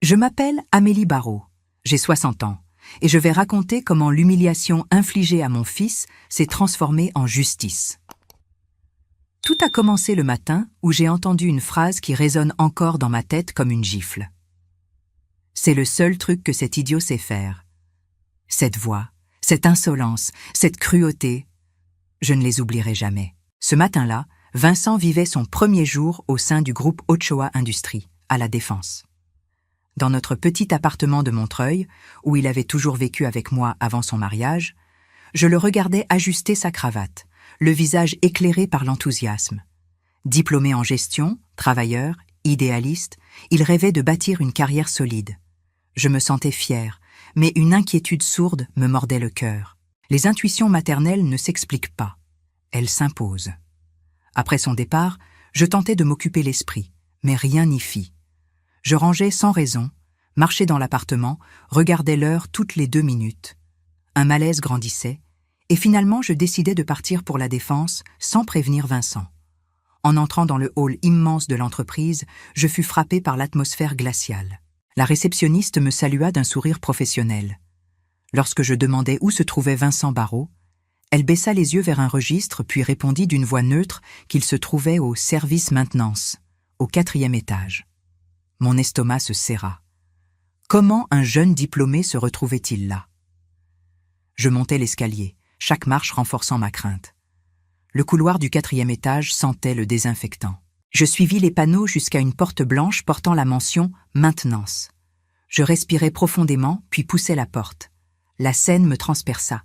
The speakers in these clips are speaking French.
Je m'appelle Amélie Barrault, j'ai 60 ans, et je vais raconter comment l'humiliation infligée à mon fils s'est transformée en justice. Tout a commencé le matin où j'ai entendu une phrase qui résonne encore dans ma tête comme une gifle. C'est le seul truc que cet idiot sait faire. Cette voix, cette insolence, cette cruauté, je ne les oublierai jamais. Ce matin-là, Vincent vivait son premier jour au sein du groupe Ochoa Industries, à La Défense. Dans notre petit appartement de Montreuil, où il avait toujours vécu avec moi avant son mariage, je le regardais ajuster sa cravate, le visage éclairé par l'enthousiasme. Diplômé en gestion, travailleur, idéaliste, il rêvait de bâtir une carrière solide. Je me sentais fière, mais une inquiétude sourde me mordait le cœur. Les intuitions maternelles ne s'expliquent pas, elles s'imposent. Après son départ, je tentais de m'occuper l'esprit, mais rien n'y fit. Je rangeais sans raison, marchais dans l'appartement, regardais l'heure toutes les 2 minutes. Un malaise grandissait, et finalement je décidai de partir pour La Défense sans prévenir Vincent. En entrant dans le hall immense de l'entreprise, je fus frappé par l'atmosphère glaciale. La réceptionniste me salua d'un sourire professionnel. Lorsque je demandai où se trouvait Vincent Barrault, elle baissa les yeux vers un registre puis répondit d'une voix neutre qu'il se trouvait au service maintenance, au 4e étage. Mon estomac se serra. Comment un jeune diplômé se retrouvait-il là? Je montais l'escalier, chaque marche renforçant ma crainte. Le couloir du 4e étage sentait le désinfectant. Je suivis les panneaux jusqu'à une porte blanche portant la mention « Maintenance ». Je respirai profondément, puis poussai la porte. La scène me transperça.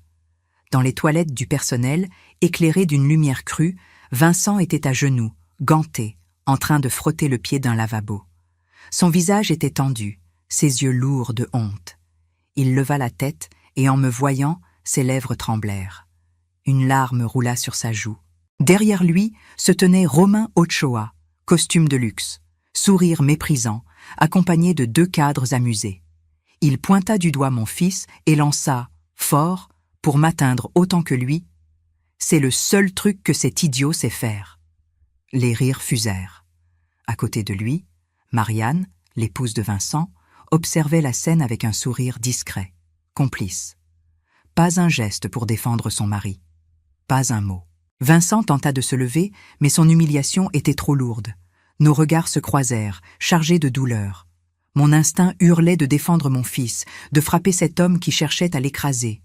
Dans les toilettes du personnel, éclairées d'une lumière crue, Vincent était à genoux, ganté, en train de frotter le pied d'un lavabo. Son visage était tendu, ses yeux lourds de honte. Il leva la tête et en me voyant, ses lèvres tremblèrent. Une larme roula sur sa joue. Derrière lui se tenait Romain Ochoa, costume de luxe, sourire méprisant, accompagné de 2 cadres amusés. Il pointa du doigt mon fils et lança, fort, pour m'atteindre autant que lui, « C'est le seul truc que cet idiot sait faire ». Les rires fusèrent. À côté de lui, Marianne, l'épouse de Vincent, observait la scène avec un sourire discret, complice. Pas un geste pour défendre son mari. Pas un mot. Vincent tenta de se lever, mais son humiliation était trop lourde. Nos regards se croisèrent, chargés de douleur. Mon instinct hurlait de défendre mon fils, de frapper cet homme qui cherchait à l'écraser.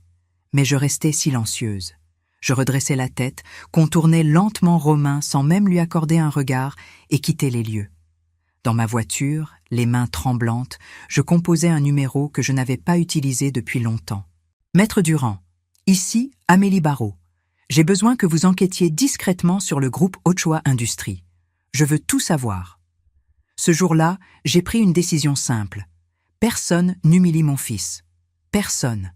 Mais je restais silencieuse. Je redressai la tête, contournai lentement Romain sans même lui accorder un regard et quittai les lieux. Dans ma voiture, les mains tremblantes, je composais un numéro que je n'avais pas utilisé depuis longtemps. « Maître Durand, ici Amélie Barrault. J'ai besoin que vous enquêtiez discrètement sur le groupe Ochoa Industries. Je veux tout savoir. » Ce jour-là, j'ai pris une décision simple. Personne n'humilie mon fils. Personne.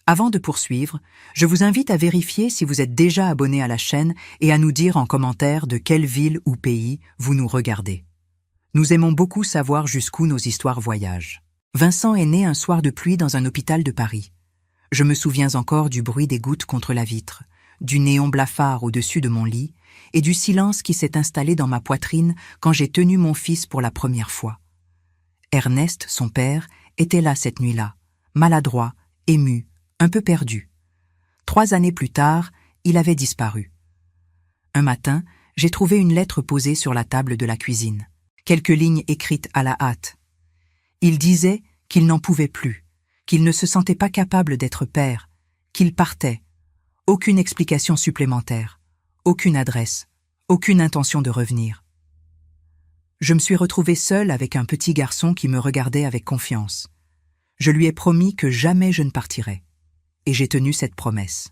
Avant de poursuivre, je vous invite à vérifier si vous êtes déjà abonné à la chaîne et à nous dire en commentaire de quelle ville ou pays vous nous regardez. Nous aimons beaucoup savoir jusqu'où nos histoires voyagent. Vincent est né un soir de pluie dans un hôpital de Paris. Je me souviens encore du bruit des gouttes contre la vitre, du néon blafard au-dessus de mon lit et du silence qui s'est installé dans ma poitrine quand j'ai tenu mon fils pour la première fois. Ernest, son père, était là cette nuit-là, maladroit, ému, un peu perdu. 3 années plus tard, il avait disparu. Un matin, j'ai trouvé une lettre posée sur la table de la cuisine. Quelques lignes écrites à la hâte. Il disait qu'il n'en pouvait plus, qu'il ne se sentait pas capable d'être père, qu'il partait. Aucune explication supplémentaire, aucune adresse, aucune intention de revenir. Je me suis retrouvée seule avec un petit garçon qui me regardait avec confiance. Je lui ai promis que jamais je ne partirais. Et j'ai tenu cette promesse.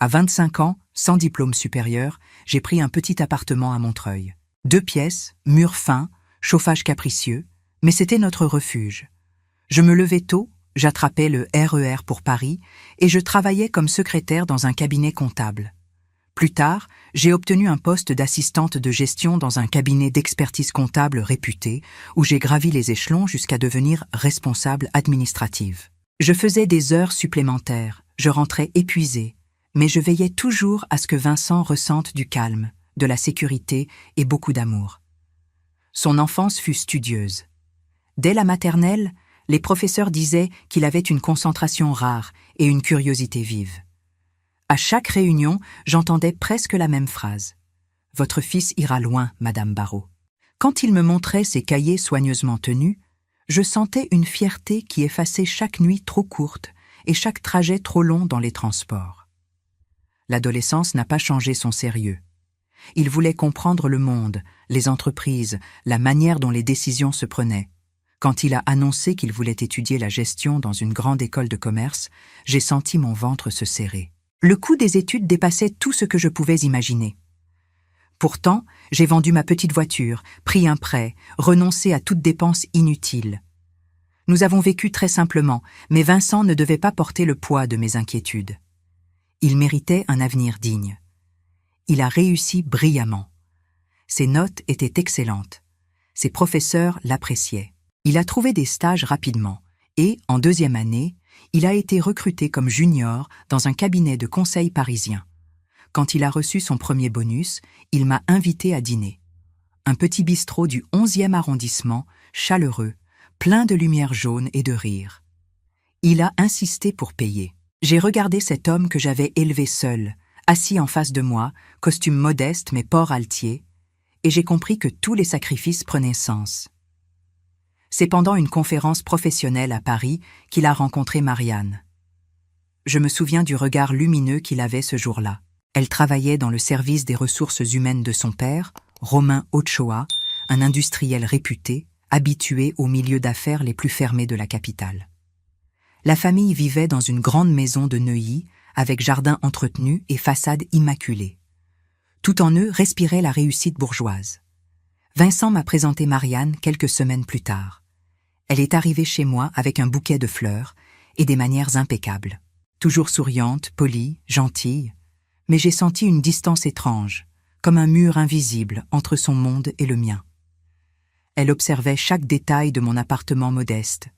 À 25 ans, sans diplôme supérieur, j'ai pris un petit appartement à Montreuil. 2 pièces, murs fins, chauffage capricieux, mais c'était notre refuge. Je me levais tôt, j'attrapais le RER pour Paris et je travaillais comme secrétaire dans un cabinet comptable. Plus tard, j'ai obtenu un poste d'assistante de gestion dans un cabinet d'expertise comptable réputé où j'ai gravi les échelons jusqu'à devenir responsable administrative. Je faisais des heures supplémentaires, je rentrais épuisée, mais je veillais toujours à ce que Vincent ressente du calme, de la sécurité et beaucoup d'amour. Son enfance fut studieuse. Dès la maternelle, les professeurs disaient qu'il avait une concentration rare et une curiosité vive. À chaque réunion, j'entendais presque la même phrase. « Votre fils ira loin, Madame Barrault ». Quand il me montrait ses cahiers soigneusement tenus, je sentais une fierté qui effaçait chaque nuit trop courte et chaque trajet trop long dans les transports. L'adolescence n'a pas changé son sérieux. Il voulait comprendre le monde, les entreprises, la manière dont les décisions se prenaient. Quand il a annoncé qu'il voulait étudier la gestion dans une grande école de commerce, j'ai senti mon ventre se serrer. Le coût des études dépassait tout ce que je pouvais imaginer. Pourtant, j'ai vendu ma petite voiture, pris un prêt, renoncé à toute dépense inutile. Nous avons vécu très simplement, mais Vincent ne devait pas porter le poids de mes inquiétudes. Il méritait un avenir digne. Il a réussi brillamment. Ses notes étaient excellentes. Ses professeurs l'appréciaient. Il a trouvé des stages rapidement et, en deuxième année, il a été recruté comme junior dans un cabinet de conseil parisien. Quand il a reçu son premier bonus, il m'a invité à dîner. Un petit bistrot du 11e arrondissement, chaleureux, plein de lumière jaune et de rire. Il a insisté pour payer. J'ai regardé cet homme que j'avais élevé seul, assis en face de moi, costume modeste mais port altier, et j'ai compris que tous les sacrifices prenaient sens. C'est pendant une conférence professionnelle à Paris qu'il a rencontré Marianne. Je me souviens du regard lumineux qu'il avait ce jour-là. Elle travaillait dans le service des ressources humaines de son père, Romain Ochoa, un industriel réputé, habitué aux milieux d'affaires les plus fermés de la capitale. La famille vivait dans une grande maison de Neuilly, avec jardin entretenu et façade immaculée. Tout en eux respirait la réussite bourgeoise. Vincent m'a présenté Marianne quelques semaines plus tard. Elle est arrivée chez moi avec un bouquet de fleurs et des manières impeccables. Toujours souriante, polie, gentille, mais j'ai senti une distance étrange, comme un mur invisible entre son monde et le mien. Elle observait chaque détail de mon appartement modeste,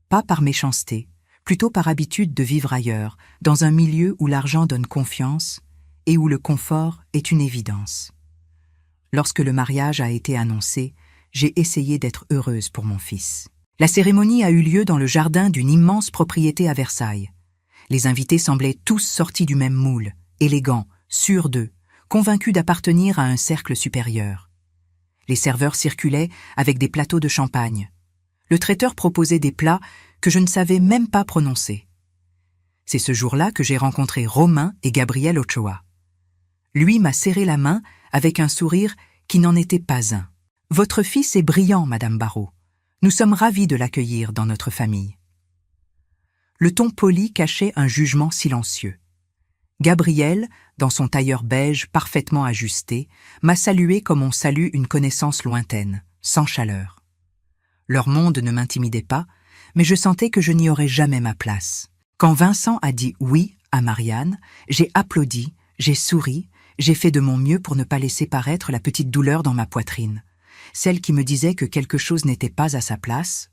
pas par méchanceté, plutôt par habitude de vivre ailleurs, dans un milieu où l'argent donne confiance et où le confort est une évidence. Lorsque le mariage a été annoncé, j'ai essayé d'être heureuse pour mon fils. La cérémonie a eu lieu dans le jardin d'une immense propriété à Versailles. Les invités semblaient tous sortis du même moule, élégants, sûrs d'eux, convaincus d'appartenir à un cercle supérieur. Les serveurs circulaient avec des plateaux de champagne. Le traiteur proposait des plats que je ne savais même pas prononcer. C'est ce jour-là que j'ai rencontré Romain et Gabriel Ochoa. Lui m'a serré la main avec un sourire qui n'en était pas un. « Votre fils est brillant, Madame Barrault. Nous sommes ravis de l'accueillir dans notre famille. » Le ton poli cachait un jugement silencieux. Gabriel, dans son tailleur beige parfaitement ajusté, m'a salué comme on salue une connaissance lointaine, sans chaleur. Leur monde ne m'intimidait pas, mais je sentais que je n'y aurais jamais ma place. Quand Vincent a dit « oui » à Marianne, j'ai applaudi, j'ai souri, j'ai fait de mon mieux pour ne pas laisser paraître la petite douleur dans ma poitrine, celle qui me disait que quelque chose n'était pas à sa place,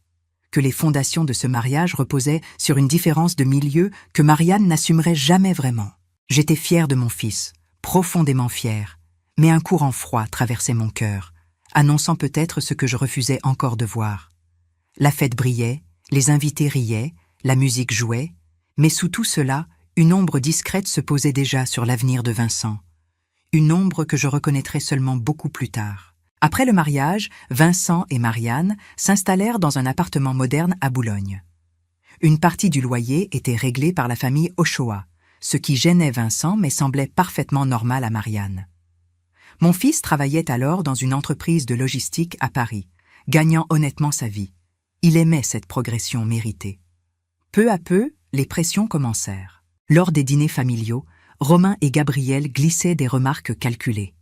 que les fondations de ce mariage reposaient sur une différence de milieu que Marianne n'assumerait jamais vraiment. J'étais fière de mon fils, profondément fière, mais un courant froid traversait mon cœur, annonçant peut-être ce que je refusais encore de voir. La fête brillait, les invités riaient, la musique jouait, mais sous tout cela, une ombre discrète se posait déjà sur l'avenir de Vincent. Une ombre que je reconnaîtrais seulement beaucoup plus tard. Après le mariage, Vincent et Marianne s'installèrent dans un appartement moderne à Boulogne. Une partie du loyer était réglée par la famille Ochoa, ce qui gênait Vincent mais semblait parfaitement normal à Marianne. Mon fils travaillait alors dans une entreprise de logistique à Paris, gagnant honnêtement sa vie. Il aimait cette progression méritée. Peu à peu, les pressions commencèrent. Lors des dîners familiaux, Romain et Gabriel glissaient des remarques calculées.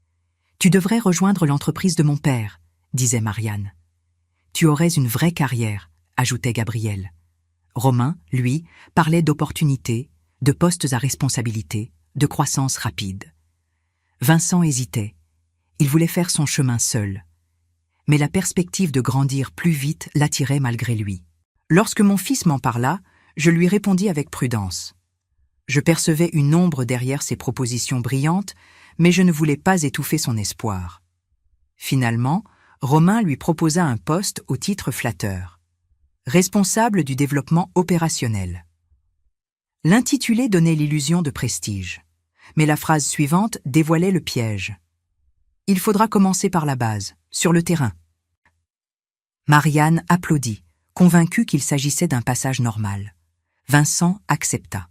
« Tu devrais rejoindre l'entreprise de mon père », disait Marianne. « Tu aurais une vraie carrière », ajoutait Gabriel. Romain, lui, parlait d'opportunités, de postes à responsabilité, de croissance rapide. Vincent hésitait. Il voulait faire son chemin seul. Mais la perspective de grandir plus vite l'attirait malgré lui. Lorsque mon fils m'en parla, je lui répondis avec prudence. Je percevais une ombre derrière ses propositions brillantes, mais je ne voulais pas étouffer son espoir. Finalement, Romain lui proposa un poste au titre flatteur. Responsable du développement opérationnel. L'intitulé donnait l'illusion de prestige, mais la phrase suivante dévoilait le piège. Il faudra commencer par la base, sur le terrain. Marianne applaudit, convaincue qu'il s'agissait d'un passage normal. Vincent accepta.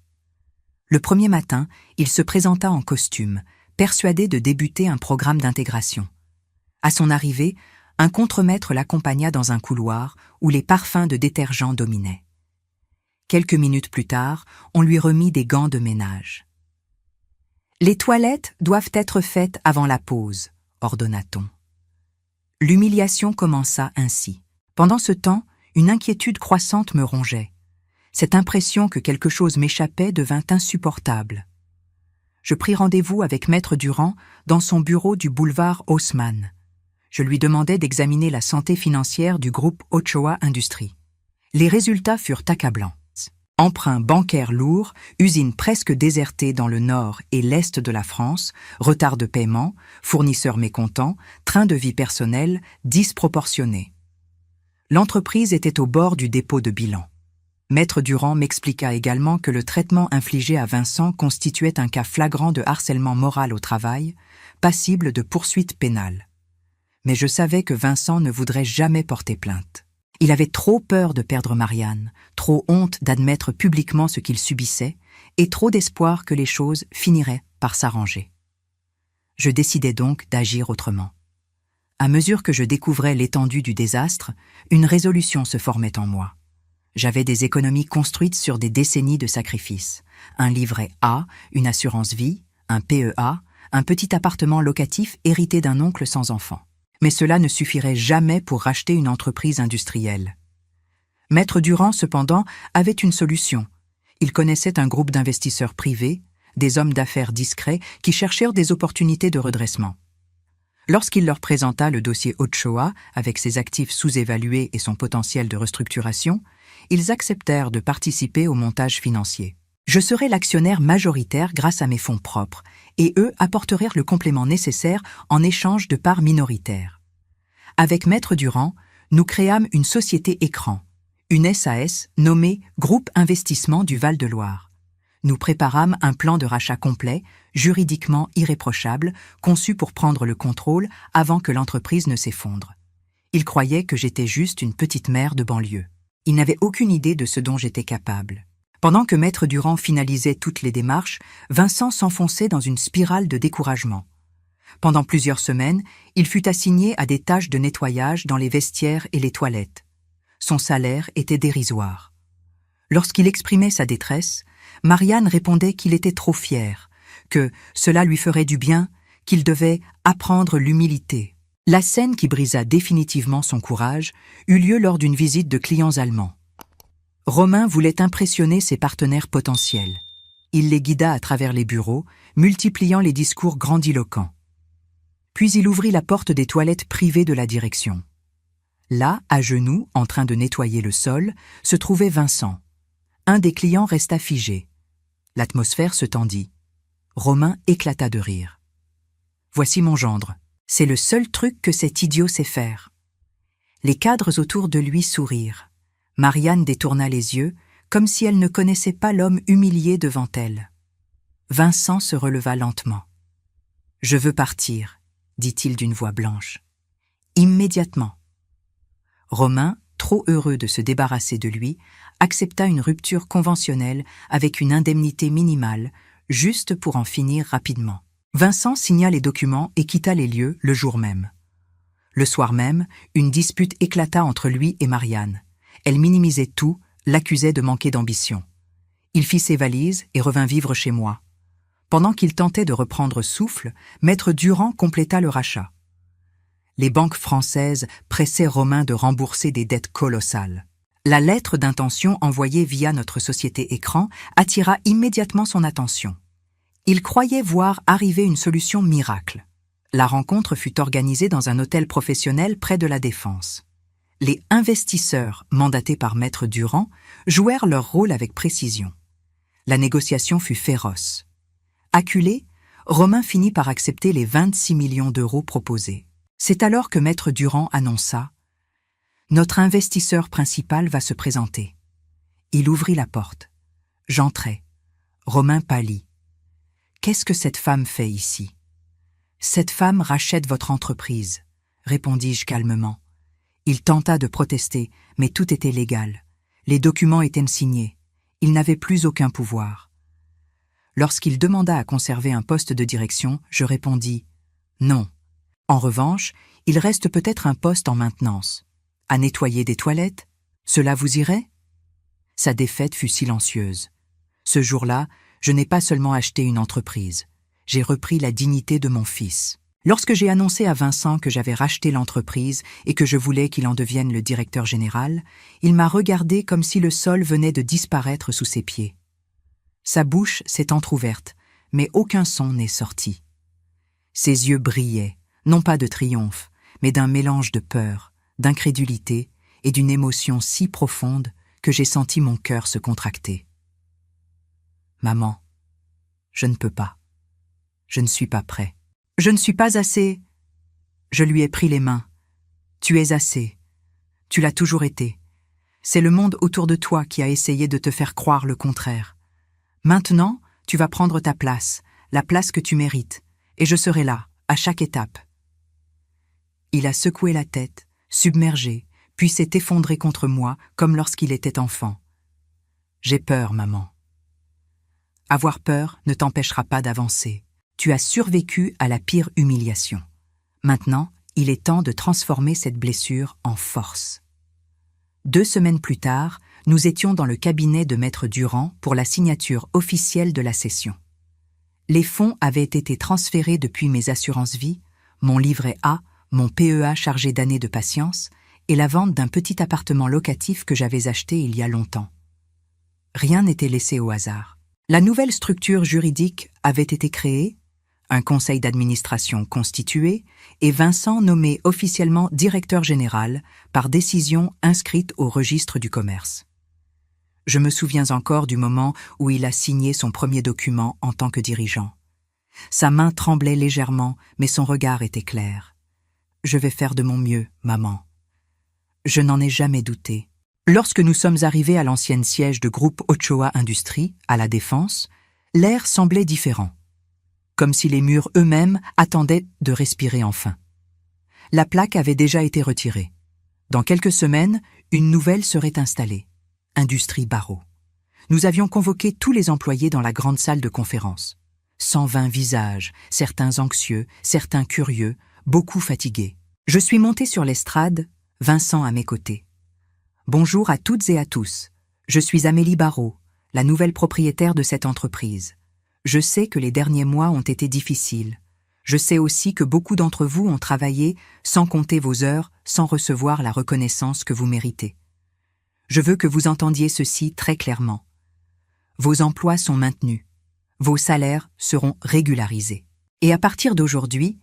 Le premier matin, il se présenta en costume, persuadé de débuter un programme d'intégration. À son arrivée, un contremaître l'accompagna dans un couloir où les parfums de détergent dominaient. Quelques minutes plus tard, on lui remit des gants de ménage. « Les toilettes doivent être faites avant la pause », ordonna-t-on. L'humiliation commença ainsi. Pendant ce temps, une inquiétude croissante me rongeait. Cette impression que quelque chose m'échappait devint insupportable. Je pris rendez-vous avec Maître Durand dans son bureau du boulevard Haussmann. Je lui demandai d'examiner la santé financière du groupe Ochoa Industries. Les résultats furent accablants. Emprunts bancaires lourds, usines presque désertées dans le nord et l'est de la France, retard de paiement, fournisseurs mécontents, train de vie personnel disproportionné. L'entreprise était au bord du dépôt de bilan. Maître Durand m'expliqua également que le traitement infligé à Vincent constituait un cas flagrant de harcèlement moral au travail, passible de poursuites pénales. Mais je savais que Vincent ne voudrait jamais porter plainte. Il avait trop peur de perdre Marianne, trop honte d'admettre publiquement ce qu'il subissait, et trop d'espoir que les choses finiraient par s'arranger. Je décidai donc d'agir autrement. À mesure que je découvrais l'étendue du désastre, une résolution se formait en moi. J'avais des économies construites sur des décennies de sacrifices. Un livret A, une assurance vie, un PEA, un petit appartement locatif hérité d'un oncle sans enfant. Mais cela ne suffirait jamais pour racheter une entreprise industrielle. Maître Durand, cependant, avait une solution. Il connaissait un groupe d'investisseurs privés, des hommes d'affaires discrets qui cherchèrent des opportunités de redressement. Lorsqu'il leur présenta le dossier Ochoa, avec ses actifs sous-évalués et son potentiel de restructuration, ils acceptèrent de participer au montage financier. Je serai l'actionnaire majoritaire grâce à mes fonds propres, et eux apportèrent le complément nécessaire en échange de parts minoritaires. Avec Maître Durand, nous créâmes une société écran, une SAS nommée Groupe Investissement du Val-de-Loire. Nous préparâmes un plan de rachat complet, juridiquement irréprochable, conçu pour prendre le contrôle avant que l'entreprise ne s'effondre. Ils croyaient que j'étais juste une petite mère de banlieue. Ils n'avaient aucune idée de ce dont j'étais capable. Pendant que Maître Durand finalisait toutes les démarches, Vincent s'enfonçait dans une spirale de découragement. Pendant plusieurs semaines, il fut assigné à des tâches de nettoyage dans les vestiaires et les toilettes. Son salaire était dérisoire. Lorsqu'il exprimait sa détresse, Marianne répondait qu'il était trop fier, que cela lui ferait du bien, qu'il devait apprendre l'humilité. La scène qui brisa définitivement son courage eut lieu lors d'une visite de clients allemands. Romain voulait impressionner ses partenaires potentiels. Il les guida à travers les bureaux, multipliant les discours grandiloquents. Puis il ouvrit la porte des toilettes privées de la direction. Là, à genoux, en train de nettoyer le sol, se trouvait Vincent. Un des clients resta figé. L'atmosphère se tendit. Romain éclata de rire. « Voici mon gendre. C'est le seul truc que cet idiot sait faire. » Les cadres autour de lui sourirent. Marianne détourna les yeux, comme si elle ne connaissait pas l'homme humilié devant elle. Vincent se releva lentement. « Je veux partir », dit-il d'une voix blanche. « Immédiatement. » Romain, trop heureux de se débarrasser de lui, accepta une rupture conventionnelle avec une indemnité minimale, juste pour en finir rapidement. Vincent signa les documents et quitta les lieux le jour même. Le soir même, une dispute éclata entre lui et Marianne. Elle minimisait tout, l'accusait de manquer d'ambition. Il fit ses valises et revint vivre chez moi. Pendant qu'il tentait de reprendre souffle, Maître Durand compléta le rachat. Les banques françaises pressaient Romain de rembourser des dettes colossales. La lettre d'intention envoyée via notre société écran attira immédiatement son attention. Il croyait voir arriver une solution miracle. La rencontre fut organisée dans un hôtel professionnel près de la Défense. Les investisseurs, mandatés par Maître Durand, jouèrent leur rôle avec précision. La négociation fut féroce. Acculé, Romain finit par accepter les 26 millions d'euros proposés. C'est alors que Maître Durand annonça « Notre investisseur principal va se présenter ». Il ouvrit la porte. J'entrai. Romain pâlit. « Qu'est-ce que cette femme fait ici ?»« Cette femme rachète votre entreprise, » répondis-je calmement. Il tenta de protester, mais tout était légal. Les documents étaient signés. Il n'avait plus aucun pouvoir. Lorsqu'il demanda à conserver un poste de direction, je répondis « Non. En revanche, il reste peut-être un poste en maintenance. À nettoyer des toilettes, cela vous irait ?» Sa défaite fut silencieuse. Ce jour-là, je n'ai pas seulement acheté une entreprise, j'ai repris la dignité de mon fils. Lorsque j'ai annoncé à Vincent que j'avais racheté l'entreprise et que je voulais qu'il en devienne le directeur général, il m'a regardé comme si le sol venait de disparaître sous ses pieds. Sa bouche s'est entr'ouverte, mais aucun son n'est sorti. Ses yeux brillaient, non pas de triomphe, mais d'un mélange de peur, d'incrédulité et d'une émotion si profonde que j'ai senti mon cœur se contracter. « Maman, je ne peux pas. Je ne suis pas prêt. Je ne suis pas assez. » Je lui ai pris les mains. « Tu es assez. Tu l'as toujours été. C'est le monde autour de toi qui a essayé de te faire croire le contraire. Maintenant, tu vas prendre ta place, la place que tu mérites, et je serai là, à chaque étape. » Il a secoué la tête, submergé, puis s'est effondré contre moi comme lorsqu'il était enfant. « J'ai peur, maman. » Avoir peur ne t'empêchera pas d'avancer. Tu as survécu à la pire humiliation. Maintenant, il est temps de transformer cette blessure en force. 2 semaines plus tard, nous étions dans le cabinet de Maître Durand pour la signature officielle de la cession. Les fonds avaient été transférés depuis mes assurances-vie, mon livret A, mon PEA chargé d'années de patience et la vente d'un petit appartement locatif que j'avais acheté il y a longtemps. Rien n'était laissé au hasard. La nouvelle structure juridique avait été créée, un conseil d'administration constitué et Vincent nommé officiellement directeur général par décision inscrite au registre du commerce. Je me souviens encore du moment où il a signé son premier document en tant que dirigeant. Sa main tremblait légèrement, mais son regard était clair. « Je vais faire de mon mieux, maman. » Je n'en ai jamais douté. Lorsque nous sommes arrivés à l'ancienne siège de groupe Ochoa Industries, à La Défense, l'air semblait différent, comme si les murs eux-mêmes attendaient de respirer enfin. La plaque avait déjà été retirée. Dans quelques semaines, une nouvelle serait installée, Industrie Barreau. Nous avions convoqué tous les employés dans la grande salle de conférence. 120 visages, certains anxieux, certains curieux, beaucoup fatigués. Je suis monté sur l'estrade, Vincent à mes côtés. Bonjour à toutes et à tous. Je suis Amélie Barreau, la nouvelle propriétaire de cette entreprise. Je sais que les derniers mois ont été difficiles. Je sais aussi que beaucoup d'entre vous ont travaillé sans compter vos heures, sans recevoir la reconnaissance que vous méritez. Je veux que vous entendiez ceci très clairement. Vos emplois sont maintenus. Vos salaires seront régularisés. Et à partir d'aujourd'hui,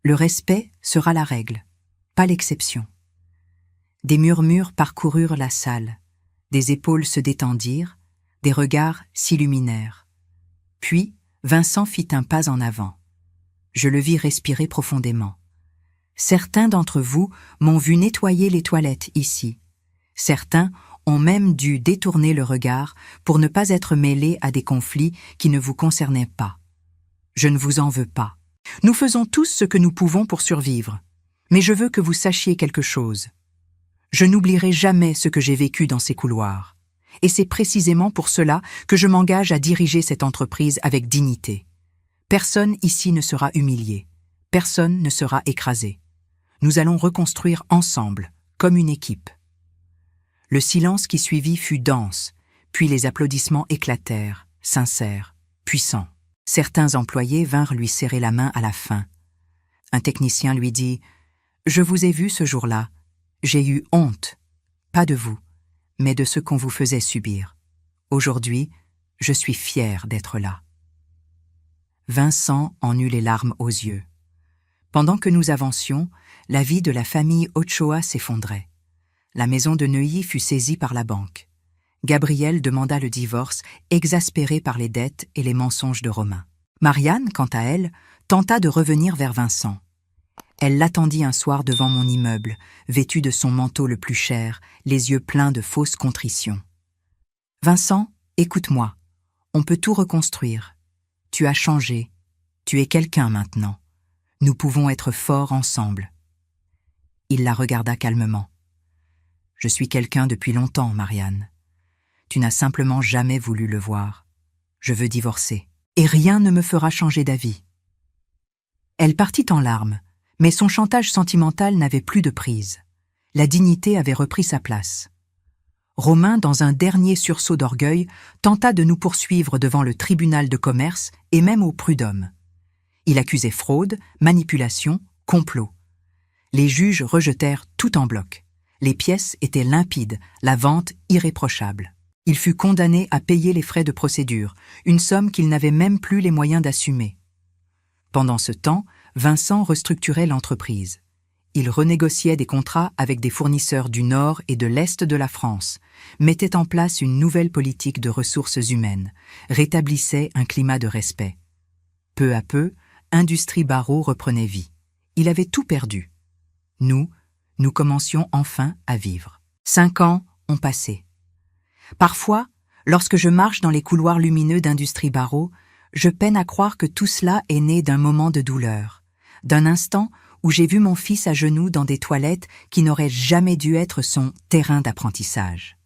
le respect sera la règle, pas l'exception. Des murmures parcoururent la salle, des épaules se détendirent, des regards s'illuminèrent. Puis, Vincent fit un pas en avant. Je le vis respirer profondément. Certains d'entre vous m'ont vu nettoyer les toilettes ici. Certains ont même dû détourner le regard pour ne pas être mêlés à des conflits qui ne vous concernaient pas. Je ne vous en veux pas. Nous faisons tous ce que nous pouvons pour survivre. Mais je veux que vous sachiez quelque chose. Je n'oublierai jamais ce que j'ai vécu dans ces couloirs. Et c'est précisément pour cela que je m'engage à diriger cette entreprise avec dignité. Personne ici ne sera humilié. Personne ne sera écrasé. Nous allons reconstruire ensemble, comme une équipe. Le silence qui suivit fut dense, puis les applaudissements éclatèrent, sincères, puissants. Certains employés vinrent lui serrer la main à la fin. Un technicien lui dit « Je vous ai vu ce jour-là. J'ai eu honte, pas de vous, mais de ce qu'on vous faisait subir. Aujourd'hui, je suis fier d'être là. » Vincent en eut les larmes aux yeux. Pendant que nous avancions, la vie de la famille Ochoa s'effondrait. La maison de Neuilly fut saisie par la banque. Gabriel demanda le divorce, exaspéré par les dettes et les mensonges de Romain. Marianne, quant à elle, tenta de revenir vers Vincent. Elle l'attendit un soir devant mon immeuble, vêtue de son manteau le plus cher, les yeux pleins de fausses contritions. « Vincent, écoute-moi. On peut tout reconstruire. Tu as changé. Tu es quelqu'un maintenant. Nous pouvons être forts ensemble. » Il la regarda calmement. « Je suis quelqu'un depuis longtemps, Marianne. Tu n'as simplement jamais voulu le voir. Je veux divorcer. Et rien ne me fera changer d'avis. » Elle partit en larmes, mais son chantage sentimental n'avait plus de prise. La dignité avait repris sa place. Romain, dans un dernier sursaut d'orgueil, tenta de nous poursuivre devant le tribunal de commerce et même au prud'homme. Il accusait fraude, manipulation, complot. Les juges rejetèrent tout en bloc. Les pièces étaient limpides, la vente irréprochable. Il fut condamné à payer les frais de procédure, une somme qu'il n'avait même plus les moyens d'assumer. Pendant ce temps, Vincent restructurait l'entreprise. Il renégociait des contrats avec des fournisseurs du nord et de l'est de la France, mettait en place une nouvelle politique de ressources humaines, rétablissait un climat de respect. Peu à peu, Industrie Barreau reprenait vie. Il avait tout perdu. Nous commencions enfin à vivre. 5 ans ont passé. Parfois, lorsque je marche dans les couloirs lumineux d'Industrie Barreau, je peine à croire que tout cela est né d'un moment de douleur, d'un instant où j'ai vu mon fils à genoux dans des toilettes qui n'auraient jamais dû être son terrain d'apprentissage.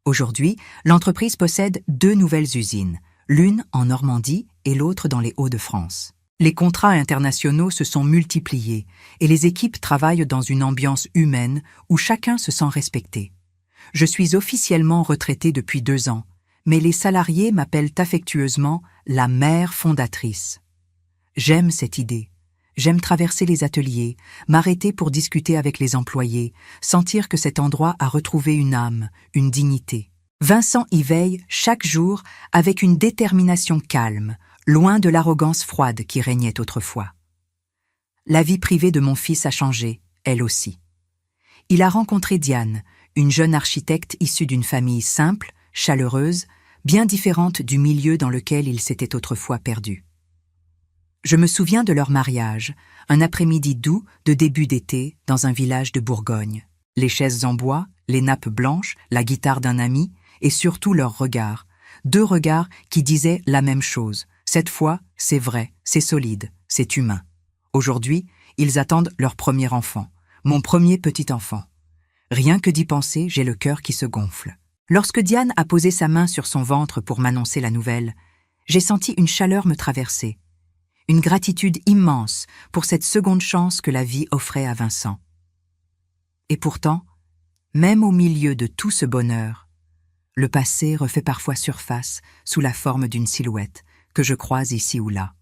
Aujourd'hui, l'entreprise possède 2 nouvelles usines, l'une en Normandie et l'autre dans les Hauts-de-France. Les contrats internationaux se sont multipliés et les équipes travaillent dans une ambiance humaine où chacun se sent respecté. Je suis officiellement retraité depuis 2 ans, mais les salariés m'appellent affectueusement la mère fondatrice. J'aime cette idée. J'aime traverser les ateliers, m'arrêter pour discuter avec les employés, sentir que cet endroit a retrouvé une âme, une dignité. Vincent y veille chaque jour avec une détermination calme, loin de l'arrogance froide qui régnait autrefois. La vie privée de mon fils a changé, elle aussi. Il a rencontré Diane, une jeune architecte issue d'une famille simple, chaleureuse, bien différente du milieu dans lequel il s'était autrefois perdu. Je me souviens de leur mariage, un après-midi doux de début d'été dans un village de Bourgogne. Les chaises en bois, les nappes blanches, la guitare d'un ami et surtout leurs regards. 2 regards qui disaient la même chose. Cette fois, c'est vrai, c'est solide, c'est humain. Aujourd'hui, ils attendent leur premier enfant, mon premier petit enfant. Rien que d'y penser, j'ai le cœur qui se gonfle. Lorsque Diane a posé sa main sur son ventre pour m'annoncer la nouvelle, j'ai senti une chaleur me traverser. Une gratitude immense pour cette seconde chance que la vie offrait à Vincent. Et pourtant, même au milieu de tout ce bonheur, le passé refait parfois surface sous la forme d'une silhouette que je croise ici ou là.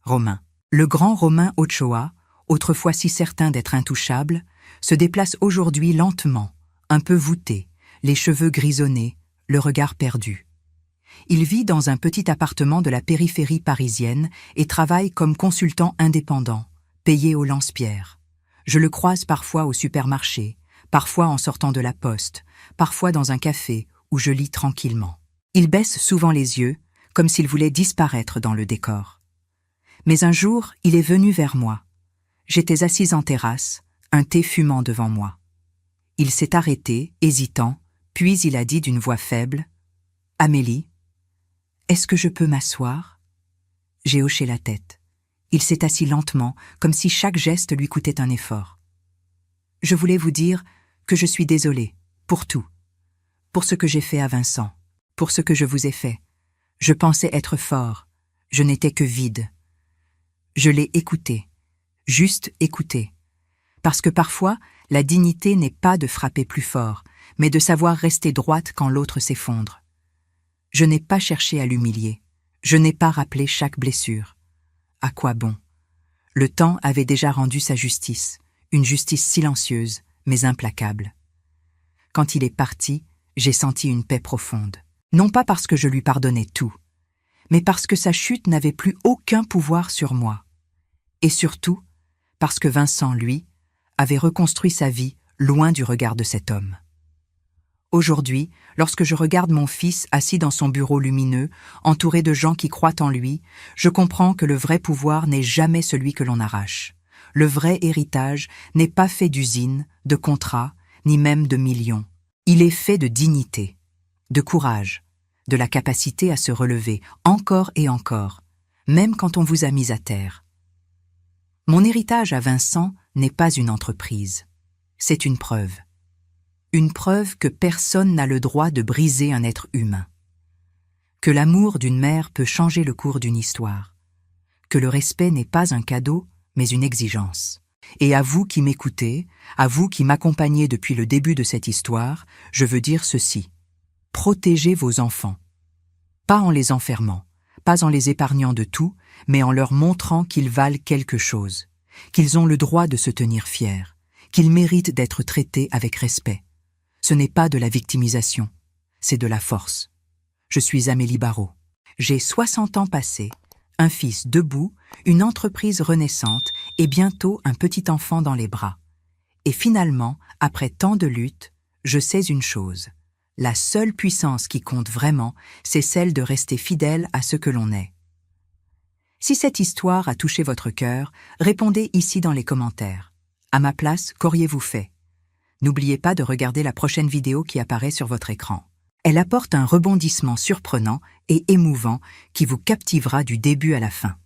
Romain. Le grand Romain Ochoa, autrefois si certain d'être intouchable, se déplace aujourd'hui lentement, un peu voûté, les cheveux grisonnés, le regard perdu. Il vit dans un petit appartement de la périphérie parisienne et travaille comme consultant indépendant, payé au lance-pierre. Je le croise parfois au supermarché, parfois en sortant de la poste, parfois dans un café où je lis tranquillement. Il baisse souvent les yeux, comme s'il voulait disparaître dans le décor. Mais un jour, il est venu vers moi. J'étais assise en terrasse, un thé fumant devant moi. Il s'est arrêté, hésitant, puis il a dit d'une voix faible « Amélie, est-ce que je peux m'asseoir ?» J'ai hoché la tête. Il s'est assis lentement, comme si chaque geste lui coûtait un effort. « Je voulais vous dire que je suis désolée, pour tout. Pour ce que j'ai fait à Vincent, pour ce que je vous ai fait. Je pensais être fort, je n'étais que vide. Je l'ai écouté, juste écouté. Parce que parfois, la dignité n'est pas de frapper plus fort, mais de savoir rester droite quand l'autre s'effondre. Je n'ai pas cherché à l'humilier. Je n'ai pas rappelé chaque blessure. À quoi bon? Le temps avait déjà rendu sa justice, une justice silencieuse, mais implacable. Quand il est parti, j'ai senti une paix profonde. Non pas parce que je lui pardonnais tout, mais parce que sa chute n'avait plus aucun pouvoir sur moi. Et surtout, parce que Vincent, lui, avait reconstruit sa vie loin du regard de cet homme. Aujourd'hui, lorsque je regarde mon fils assis dans son bureau lumineux, entouré de gens qui croient en lui, je comprends que le vrai pouvoir n'est jamais celui que l'on arrache. le vrai héritage n'est pas fait d'usines, de contrats, ni même de millions. Il est fait de dignité, de courage, de la capacité à se relever encore et encore, même quand on vous a mis à terre. Mon héritage à Vincent n'est pas une entreprise, c'est une preuve. Une preuve que personne n'a le droit de briser un être humain. Que l'amour d'une mère peut changer le cours d'une histoire. Que le respect n'est pas un cadeau, mais une exigence. Et à vous qui m'écoutez, à vous qui m'accompagnez depuis le début de cette histoire, je veux dire ceci. Protégez vos enfants. Pas en les enfermant, pas en les épargnant de tout, mais en leur montrant qu'ils valent quelque chose, qu'ils ont le droit de se tenir fiers, qu'ils méritent d'être traités avec respect. Ce n'est pas de la victimisation, c'est de la force. Je suis Amélie Barraud. J'ai 60 ans passés, un fils debout, une entreprise renaissante et bientôt un petit enfant dans les bras. Et finalement, après tant de luttes, je sais une chose. La seule puissance qui compte vraiment, c'est celle de rester fidèle à ce que l'on est. Si cette histoire a touché votre cœur, répondez ici dans les commentaires. À ma place, qu'auriez-vous fait? N'oubliez pas de regarder la prochaine vidéo qui apparaît sur votre écran. Elle apporte un rebondissement surprenant et émouvant qui vous captivera du début à la fin.